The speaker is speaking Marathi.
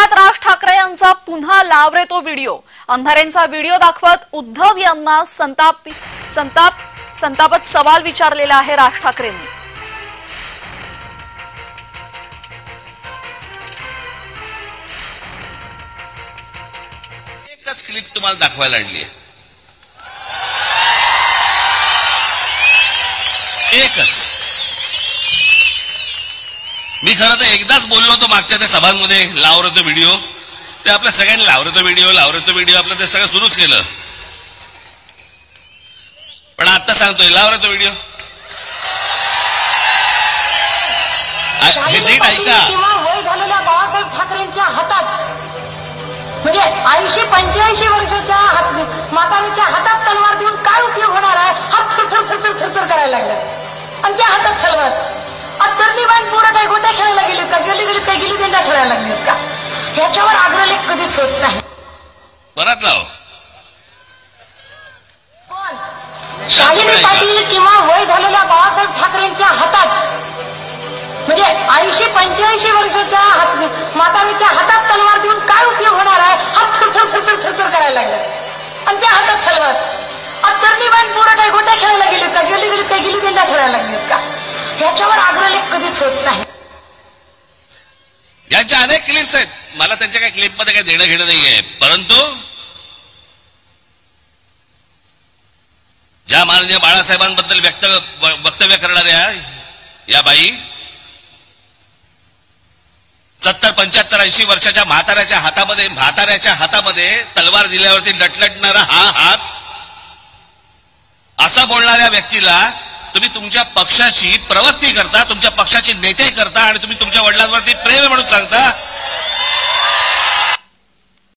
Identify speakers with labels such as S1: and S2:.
S1: पुण्यात राज ठाकरे यांचा पुन्हा लाव रे तो व्हिडिओ। अंधारेंचा व्हिडिओ दाखवत उद्धव यांना संतापत सवाल विचारलेला आहे राज ठाकरेंनी।
S2: एकच क्लिप तुम्हाला दाखवायला आणली आहे, एकच। मी खरं तर एकदाच बोललो होतो मागच्या त्या सभांमध्ये, लाव रे तो व्हिडिओ। ते आपल्या सगळ्यांनी लाव रे तो व्हिडिओ आपलं ते सगळं सुरूच केलं। पण आता सांगतोय लाव रे तो व्हिडिओ। हे नीट ऐका।
S3: वय झालेल्या बाळासाहेब ठाकरेंच्या हातात म्हणजे 80-85 वर्षाच्या म्हातारीच्या हातात तलवार देऊन काय उपयोग होणार आहे? हात थरथर करायला लागला आणि त्या हातात तलवार। तरणी बाण पोरं काय गोट्या खेळायला गेलेत का? गेली देंडा खेळायला लागलेत का? ह्याच्यावर अग्रलेख कधीच होत नाही।
S2: परत लाव।
S3: शाहिनी पाटील किंवा वय झालेल्या बाळासाहेब ठाकरेंच्या हातात म्हणजे 80-85 वर्षाच्या म्हातारीच्या हातात तलवार देऊन काय उपयोग होणार आहे? हात थरथर करायला लागला आणि त्या हातात तलवार। तरणी बाण पोरं काय गोट्या खेळायला गेलेत का? गेली देंडा खेळायला लागलेत का? ह्याच्यावर अग्रलेख कधीच होत नाही।
S2: यांच्या अनेक क्लिप्स आहेत, मला त्यांच्या काही क्लिपमध्ये काही देणं घेणं नाहीये, परंतु ज्या माननीय बाळासाहेबांबद्दल वक्तव्य करणाऱ्या या बाई 70-75-80 वर्षाच्या म्हाताऱ्याच्या हातामध्ये तलवार दिल्यावरती लटलटणारा हा हात असा बोलणाऱ्या व्यक्तीला तुम्ही तुमच्या पक्षाची प्रवक्ती करता, तुमच्या पक्षाचे नेते करता आणि तुम्ही तुमच्या वडिलांवरती प्रेम म्हणून सांगता।